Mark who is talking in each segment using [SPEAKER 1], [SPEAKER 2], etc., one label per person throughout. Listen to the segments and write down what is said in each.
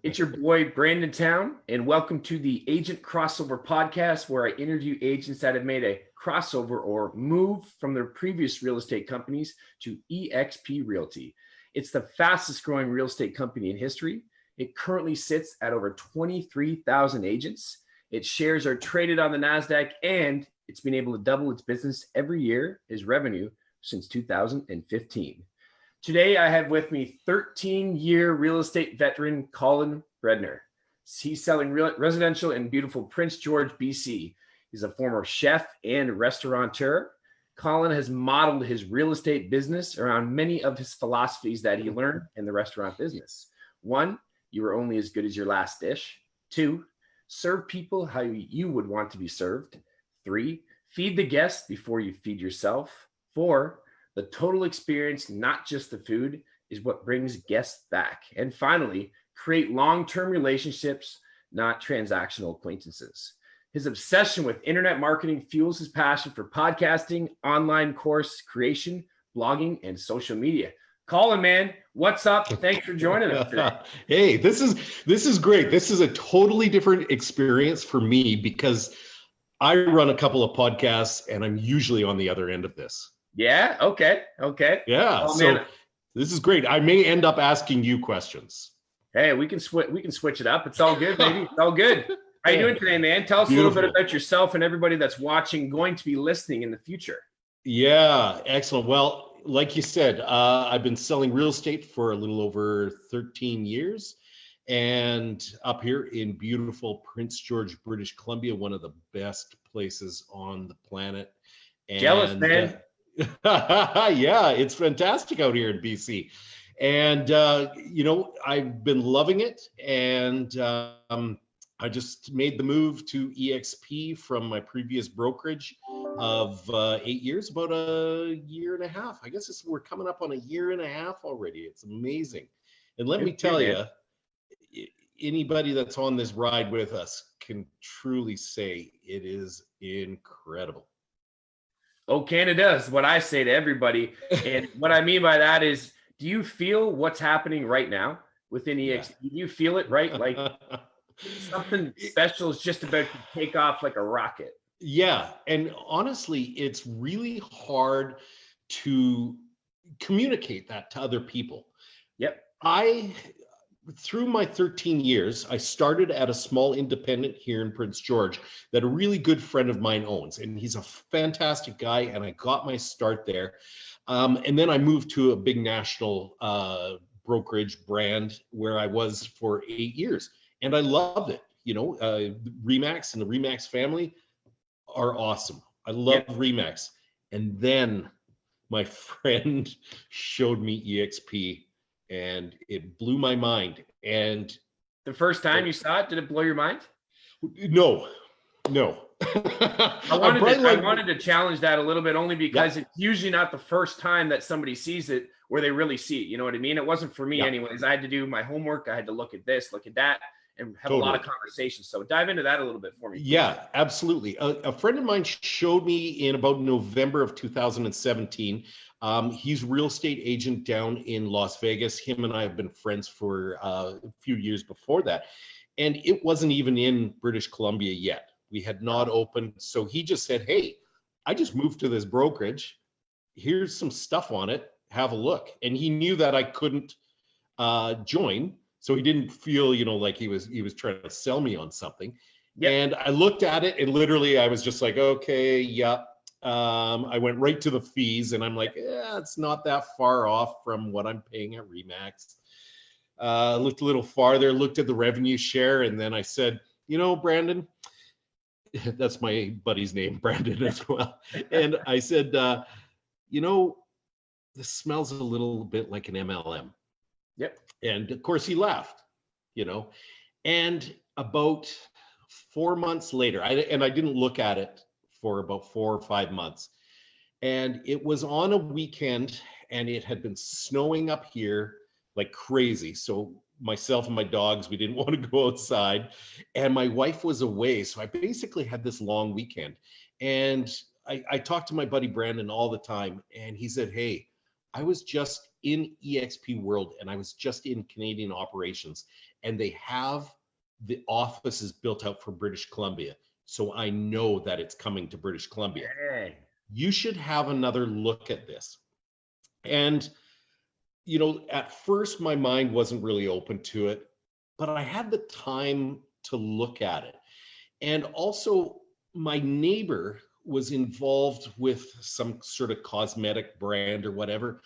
[SPEAKER 1] It's your boy, Brandon Town, and welcome to the Agent Crossover Podcast, where I interview agents that have made a crossover or move from their previous real estate companies to eXp Realty. It's the fastest growing real estate company in history. It currently sits at over 23,000 agents. Its shares are traded on the NASDAQ, and it's been able to double its business every year, its revenue, since 2015. Today, I have with me 13-year real estate veteran, Colin Breadner. He's selling residential in beautiful Prince George, BC. He's a former chef and restaurateur. Colin has modeled his real estate business around many of his philosophies that he learned in the restaurant business. 1, you are only as good as your last dish. 2, serve people how you would want to be served. 3, feed the guests before you feed yourself. 4, the total experience, not just the food, is what brings guests back. And finally, create long-term relationships, not transactional acquaintances. His obsession with internet marketing fuels his passion for podcasting, online course creation, blogging, and social media. Colin, man, what's up? Thanks for joining us today.
[SPEAKER 2] Hey, this is great. This is a totally different experience for me because I run a couple of podcasts and I'm usually on the other end of this.
[SPEAKER 1] Yeah. Okay.
[SPEAKER 2] Yeah.
[SPEAKER 1] Oh,
[SPEAKER 2] so
[SPEAKER 1] man.
[SPEAKER 2] This is great. I may end up asking you questions.
[SPEAKER 1] Hey, we can switch it up. It's all good, baby. It's all good. How you doing today, man? Tell us
[SPEAKER 2] Beautiful.
[SPEAKER 1] a little bit about yourself and everybody that's watching, going to be listening in the future.
[SPEAKER 2] Yeah. Excellent. Well, like you said, I've been selling real estate for a little over 13 years, and up here in beautiful Prince George, British Columbia, one of the best places on the planet. And,
[SPEAKER 1] Jealous, man.
[SPEAKER 2] Yeah, it's fantastic out here in BC. And, I've been loving it. And I just made the move to eXp from my previous brokerage of 8 years, about a year and a half. I guess we're coming up on a year and a half already. It's amazing. And let me tell you, anybody that's on this ride with us can truly say it is incredible.
[SPEAKER 1] Oh, Canada is what I say to everybody. And what I mean by that is, do you feel what's happening right now within eXp? Do you feel it, right? Like something special is just about to take off like a rocket.
[SPEAKER 2] Yeah. And honestly, it's really hard to communicate that to other people.
[SPEAKER 1] Yep.
[SPEAKER 2] Through my 13 years, I started at a small independent here in Prince George that a really good friend of mine owns. And he's a fantastic guy. And I got my start there. And then I moved to a big national brokerage brand where I was for 8 years. And I loved it. RE/MAX and the RE/MAX family are awesome. I love RE/MAX. And then my friend showed me eXp. And it blew my mind. And
[SPEAKER 1] the first time you saw it, did it blow your mind?
[SPEAKER 2] No.
[SPEAKER 1] I wanted to challenge that a little bit, only because it's usually not the first time that somebody sees it where they really see it. You know what I mean? It wasn't for me anyways. I had to do my homework. I had to look at this, look at that, and have a lot of conversations. So dive into that a little bit for me. Please.
[SPEAKER 2] Yeah, absolutely. A friend of mine showed me in about November of 2017. He's a real estate agent down in Las Vegas. Him and I have been friends for a few years before that. And it wasn't even in British Columbia yet. We had not opened. So he just said, hey, I just moved to this brokerage. Here's some stuff on it. Have a look. And he knew that I couldn't join. So he didn't feel, like he was trying to sell me on something. Yep. And I looked at it and literally I was just like, okay, yeah. I went right to the fees and I'm like, it's not that far off from what I'm paying at RE/MAX. Looked a little farther, looked at the revenue share. And then I said, Brandon, that's my buddy's name, Brandon as well. And I said, this smells a little bit like an MLM.
[SPEAKER 1] Yep.
[SPEAKER 2] And of course he laughed, and about 4 months later, I didn't look at it for about 4 or 5 months. And it was on a weekend and it had been snowing up here like crazy. So myself and my dogs, we didn't want to go outside and my wife was away. So I basically had this long weekend and I talked to my buddy Brandon all the time and he said, hey, I was just in eXp World and I was just in Canadian operations and they have the offices built out for British Columbia. So I know that it's coming to British Columbia.
[SPEAKER 1] Hey.
[SPEAKER 2] You should have another look at this. And, at first my mind wasn't really open to it, but I had the time to look at it. And also, my neighbor was involved with some sort of cosmetic brand or whatever.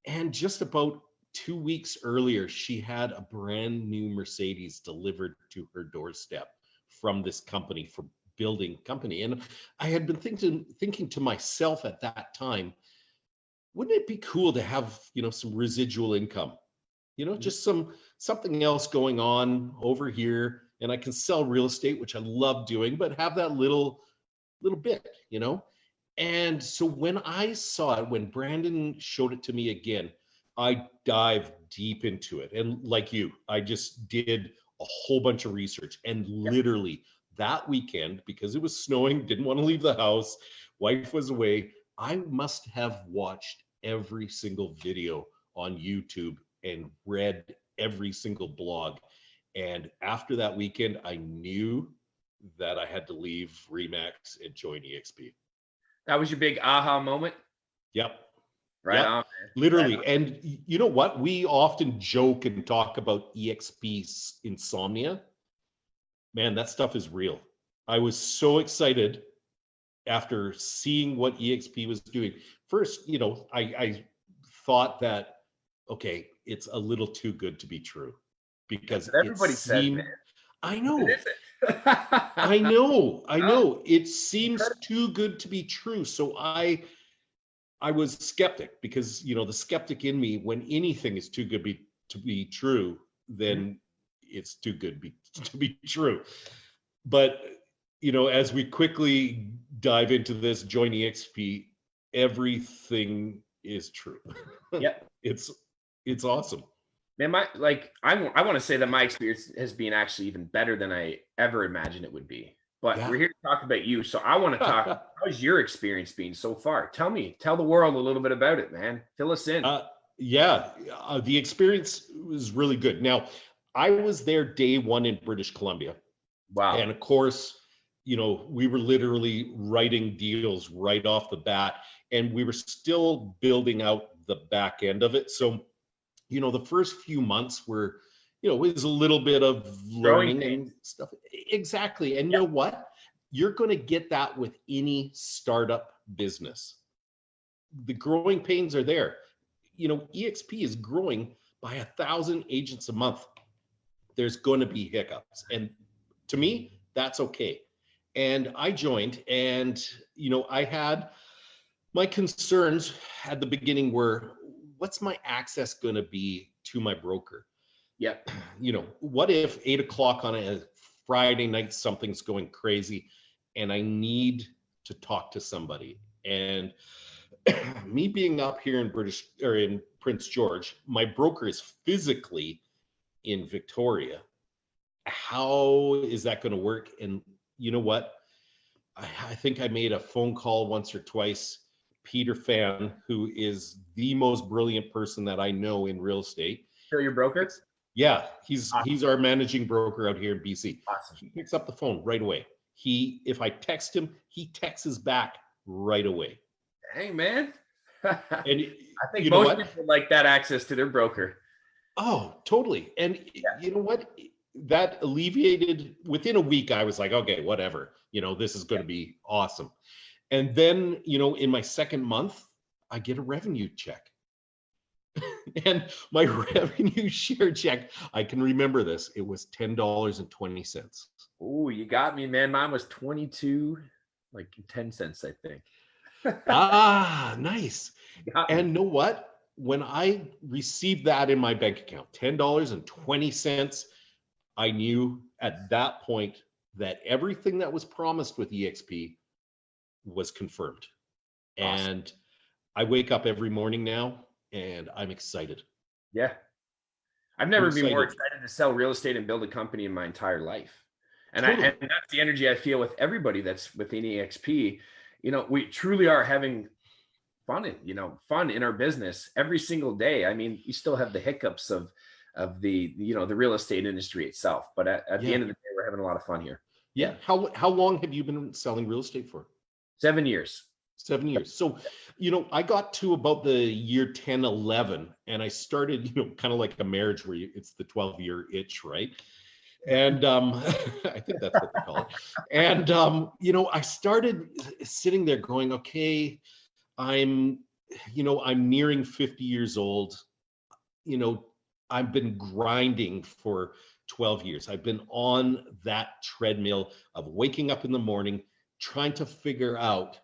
[SPEAKER 2] And just about 2 weeks earlier, she had a brand new Mercedes delivered to her doorstep from this company, for building company. And I had been thinking to myself at that time, wouldn't it be cool to have, some residual income, just something else going on over here, and I can sell real estate, which I love doing, but have that little bit, And so when I saw it, when Brandon showed it to me again, I dived deep into it. And like you, I just did a whole bunch of research, and literally that weekend, because it was snowing, didn't want to leave the house, wife was away, I must have watched every single video on YouTube and read every single blog. And after that weekend, I knew that I had to leave Remax and join eXp.
[SPEAKER 1] That was your big aha moment?
[SPEAKER 2] Yep.
[SPEAKER 1] Right
[SPEAKER 2] Yep.
[SPEAKER 1] on, man.
[SPEAKER 2] Literally.
[SPEAKER 1] Right on.
[SPEAKER 2] And you know what? We often joke and talk about eXp insomnia. Man, that stuff is real. I was so excited after seeing what eXp was doing. First, I thought that, okay, it's a little too good to be true, because
[SPEAKER 1] everybody said, man.
[SPEAKER 2] I know.
[SPEAKER 1] What is it?
[SPEAKER 2] I know. It seems too good to be true. So I was skeptic, because, the skeptic in me, when anything is too good to be true, then it's too good to be true. But, as we quickly dive into this, join eXp, everything is true.
[SPEAKER 1] Yep.
[SPEAKER 2] It's awesome.
[SPEAKER 1] Man, I want to say that my experience has been actually even better than I ever imagined it would be. But we're here to talk about you. So I want to talk, how's your experience been so far? Tell the world a little bit about it, man. Fill us in.
[SPEAKER 2] The experience was really good. Now, I was there day one in British Columbia.
[SPEAKER 1] Wow.
[SPEAKER 2] And of course, we were literally writing deals right off the bat, and we were still building out the back end of it. So, the first few months were, it was a little bit of learning and stuff. Exactly. And you know what? You're going to get that with any startup business. The growing pains are there. eXp is growing by 1,000 agents a month. There's going to be hiccups. And to me, that's okay. And I joined, and, I had my concerns at the beginning were, what's my access going to be to my broker?
[SPEAKER 1] Yep.
[SPEAKER 2] What if 8:00 on a Friday night, something's going crazy and I need to talk to somebody? And me being up here in Prince George, my broker is physically in Victoria. How is that going to work? And you know what? I think I made a phone call once or twice. Peter Fan, who is the most brilliant person that I know in real estate.
[SPEAKER 1] Still your broker?
[SPEAKER 2] Yeah, he's our managing broker out here in BC.
[SPEAKER 1] Awesome.
[SPEAKER 2] He picks up the phone right away. If I text him, he texts back right away.
[SPEAKER 1] Hey, man.
[SPEAKER 2] And
[SPEAKER 1] I think most people like that access to their broker.
[SPEAKER 2] Oh, totally. And you know what? That alleviated within a week. I was like, okay, whatever. This is going to be awesome. And then, in my second month, I get a revenue check. And my revenue share check, I can remember this. It was $10.20.
[SPEAKER 1] Oh, you got me, man. Mine was 22, like 10 cents, I think.
[SPEAKER 2] Nice. And know what? When I received that in my bank account, $10.20, I knew at that point that everything that was promised with eXp was confirmed. Awesome. And I wake up every morning now and I'm excited.
[SPEAKER 1] Yeah. I've never been more excited to sell real estate and build a company in my entire life. And and that's the energy I feel with everybody that's within eXp. We truly are having fun in our business every single day. I mean, you still have the hiccups of of the, the real estate industry itself. But at the
[SPEAKER 2] Yeah.
[SPEAKER 1] end of the day, we're having a lot of fun here.
[SPEAKER 2] Yeah. How long have you been selling real estate for?
[SPEAKER 1] 7 years.
[SPEAKER 2] 7 years. So, I got to about the year 10, 11, and I started, kind of like a marriage where it's the 12-year itch, right? And I think that's what they call it. And I started sitting there going, okay, I'm nearing 50 years old. I've been grinding for 12 years. I've been on that treadmill of waking up in the morning, trying to figure out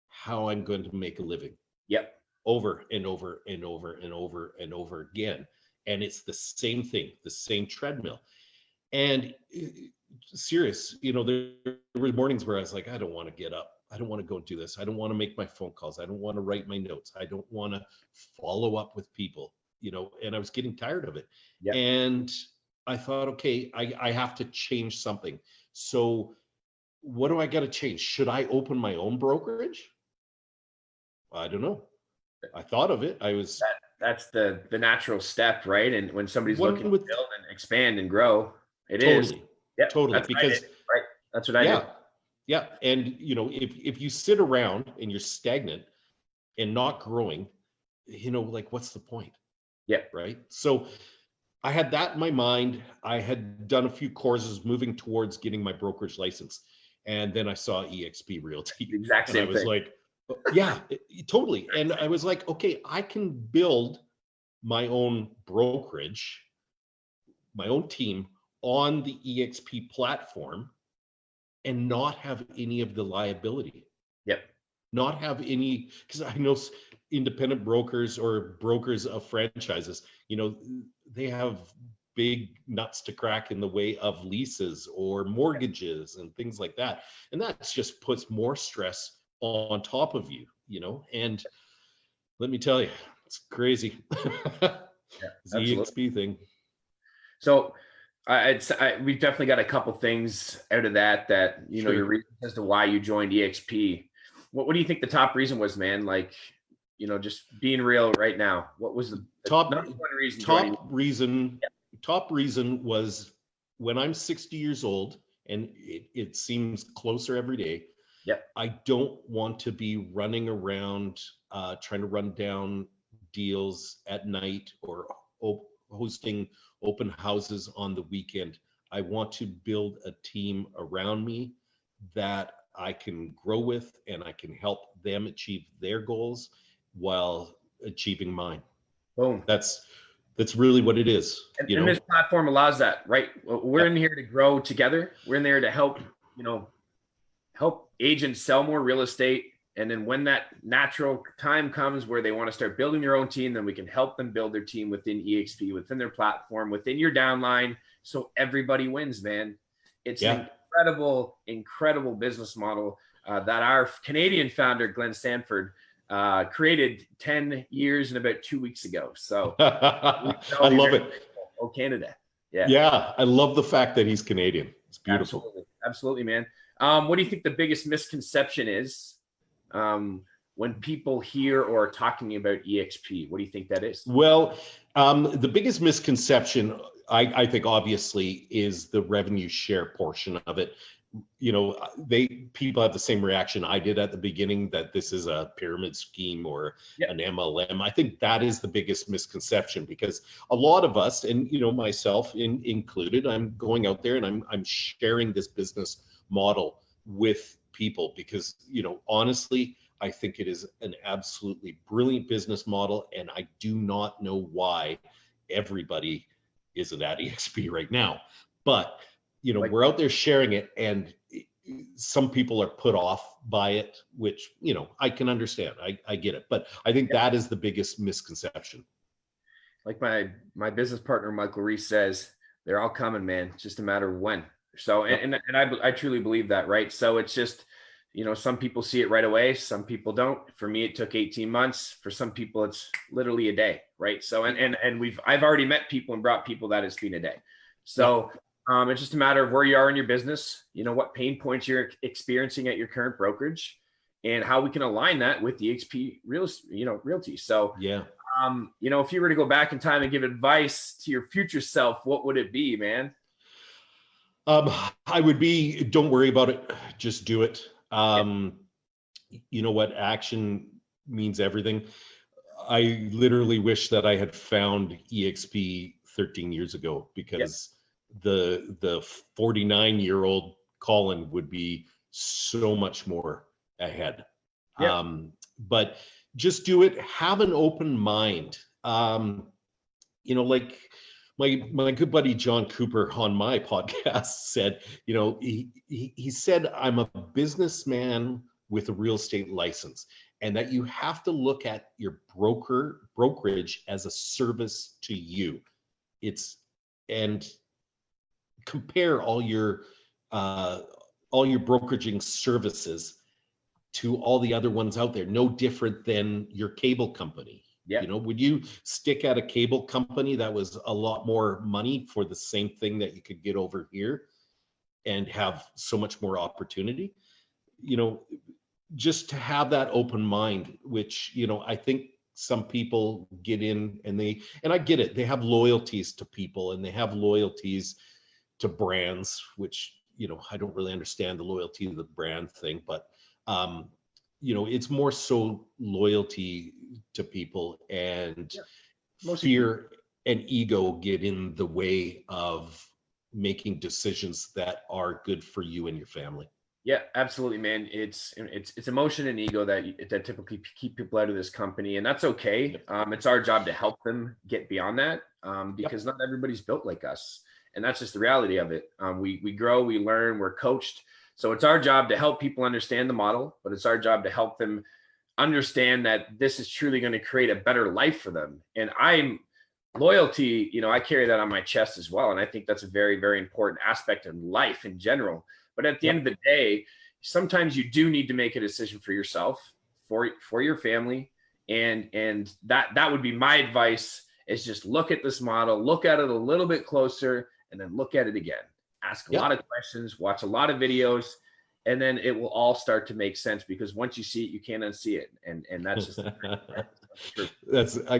[SPEAKER 2] how I'm going to make a living.
[SPEAKER 1] Yep.
[SPEAKER 2] Over and over and over and over and over again. And it's the same thing, the same treadmill. And serious, there were mornings where I was like, I don't want to get up. I don't want to go do this. I don't want to make my phone calls. I don't want to write my notes. I don't want to follow up with people, and I was getting tired of it.
[SPEAKER 1] Yep.
[SPEAKER 2] And I thought, okay, I have to change something. So what do I got to change? Should I open my own brokerage? I don't know. I thought of it.
[SPEAKER 1] That's the natural step, right? And when somebody's
[SPEAKER 2] One
[SPEAKER 1] looking to
[SPEAKER 2] with-
[SPEAKER 1] build and expand and grow, it is.
[SPEAKER 2] Totally.
[SPEAKER 1] Yep,
[SPEAKER 2] Totally.
[SPEAKER 1] that's what I
[SPEAKER 2] Because
[SPEAKER 1] did, right? That's what I did.
[SPEAKER 2] Yeah. And if you sit around and you're stagnant and not growing, like what's the point?
[SPEAKER 1] Yeah.
[SPEAKER 2] Right. So I had that in my mind. I had done a few courses moving towards getting my brokerage license. And then I saw eXp Realty.
[SPEAKER 1] The exact
[SPEAKER 2] and I
[SPEAKER 1] same
[SPEAKER 2] was
[SPEAKER 1] thing.
[SPEAKER 2] like, yeah, totally. And I was like, okay, I can build my own brokerage, my own team on the eXp platform and not have any of the liability.
[SPEAKER 1] Yep.
[SPEAKER 2] Not have any, because I know independent brokers or brokers of franchises, they have big nuts to crack in the way of leases or mortgages and things like that. And that just puts more stress on top of you, and let me tell you, it's crazy. It's the eXp thing.
[SPEAKER 1] So we've definitely got a couple things out of that,
[SPEAKER 2] Sure.
[SPEAKER 1] your reasons as to why you joined eXp. What do you think the top reason was, man? Like, just being real right now, what was the
[SPEAKER 2] top
[SPEAKER 1] number one reason?
[SPEAKER 2] Top reason was when I'm 60 years old, and it seems closer every day.
[SPEAKER 1] Yep.
[SPEAKER 2] I don't want to be running around trying to run down deals at night or hosting open houses on the weekend. I want to build a team around me that I can grow with, and I can help them achieve their goals while achieving mine.
[SPEAKER 1] Boom.
[SPEAKER 2] That's really what it is.
[SPEAKER 1] And this platform allows that, right? We're in here to grow together. We're in there to help, help agents sell more real estate. And then when that natural time comes where they want to start building their own team, then we can help them build their team within eXp, within their platform, within your downline. So everybody wins, man. It's an incredible business model that our Canadian founder, Glenn Sanford, created 10 years and about 2 weeks ago. So
[SPEAKER 2] I love it.
[SPEAKER 1] Oh, Canada. Yeah.
[SPEAKER 2] Yeah. I love the fact that he's Canadian. It's beautiful.
[SPEAKER 1] Absolutely, man. What do you think the biggest misconception is when people hear or are talking about eXp? What do you think that is?
[SPEAKER 2] Well, the biggest misconception, I think, obviously, is the revenue share portion of it. People have the same reaction I did at the beginning, that this is a pyramid scheme or an MLM. I think that is the biggest misconception, because a lot of us, and myself included, I'm going out there and I'm sharing this business model with people because honestly, I think it is an absolutely brilliant business model, and I do not know why everybody isn't at eXp right now. But we're out there sharing it, and some people are put off by it, which, I can understand. I get it. But I think that is the biggest misconception.
[SPEAKER 1] Like my business partner, Michael Reese, says, they're all coming, man. It's just a matter of when. So, and I truly believe that, right? So it's just, some people see it right away. Some people don't. For me, it took 18 months. For some people, it's literally a day, right? So, I've already met people and brought people that it's been a day. So, it's just a matter of where you are in your business, what pain points you're experiencing at your current brokerage, and how we can align that with the eXp Realty. So, If you were to go back in time and give advice to your future self, what would it be, man?
[SPEAKER 2] I would be, don't worry about it. Just do it. You know what? Action means everything. I literally wish that I had found eXp 13 years ago, because the 49-year-old Colin would be so much more ahead. But just do it. Have an open mind. Like my good buddy John Cooper on my podcast said, he said, I'm a businessman with a real estate license, and that you have to look at your brokerage as a service to you. And compare all your brokeraging services to all the other ones out there. No different than your cable company. Would you stick at a cable company that was a lot more money for the same thing that you could get over here and have so much more opportunity? Just to have that open mind, which, I think some people get in and I get it. They have loyalties to people and they have loyalties to brands, which, I don't really understand the loyalty to the brand thing, but, it's more so loyalty to people, and fear and ego get in the way of making decisions that are good for you and your family.
[SPEAKER 1] Yeah, absolutely, man. It's emotion and ego that typically keep people out of this company, and that's okay. It's our job to help them get beyond that, because not everybody's built like us, and that's just the reality of it. We grow, we learn, we're coached. So it's our job to help people understand the model, but it's our job to help them understand that this is truly going to create a better life for them. And loyalty, I carry that on my chest as well, and I think that's a very, very important aspect of life in general. But at the end of the day, sometimes you do need to make a decision for yourself, for your family. And that would be my advice, is just look at this model, look at it a little bit closer, and then look at it again. Ask a lot of questions, watch a lot of videos, and then it will all start to make sense, because once you see it, you can't unsee it. And that's just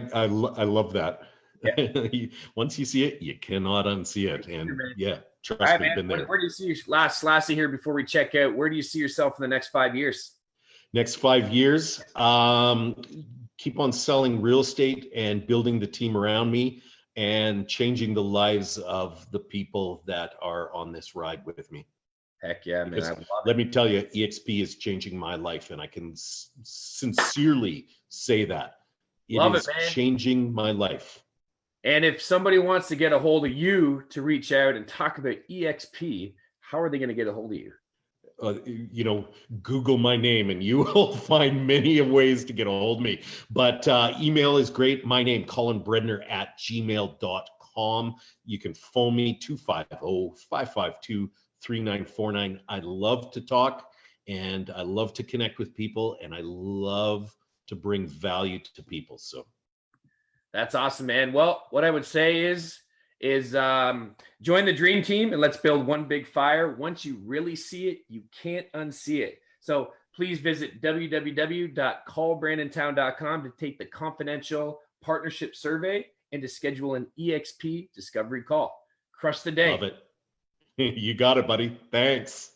[SPEAKER 2] I love that.
[SPEAKER 1] Yeah.
[SPEAKER 2] Once you see it, you cannot unsee it. And trust me, been there.
[SPEAKER 1] Where do you see lastly here before we check out, where do you see yourself in the next 5 years?
[SPEAKER 2] Next 5 years, keep on selling real estate and building the team around me and changing the lives of the people that are on this ride with me.
[SPEAKER 1] Heck yeah, man. I love it.
[SPEAKER 2] Let me tell you, eXp is changing my life, and I can sincerely say that. It is changing my life.
[SPEAKER 1] And if somebody wants to get a hold of you to reach out and talk about eXp, how are they going to get a hold of you?
[SPEAKER 2] Google my name and you will find many ways to get a hold of me. But email is great. My name, Colin Breadner @gmail.com. You can phone me 250-552-3949. I love to talk, and I love to connect with people, and I love to bring value to people. So
[SPEAKER 1] that's awesome, man. Well, what I would say is join the dream team and let's build one big fire. Once you really see it, you can't unsee it. So please visit www.callbrandontown.com to take the confidential partnership survey and to schedule an eXp discovery call. Crush the day.
[SPEAKER 2] Love it. You got it, buddy. Thanks.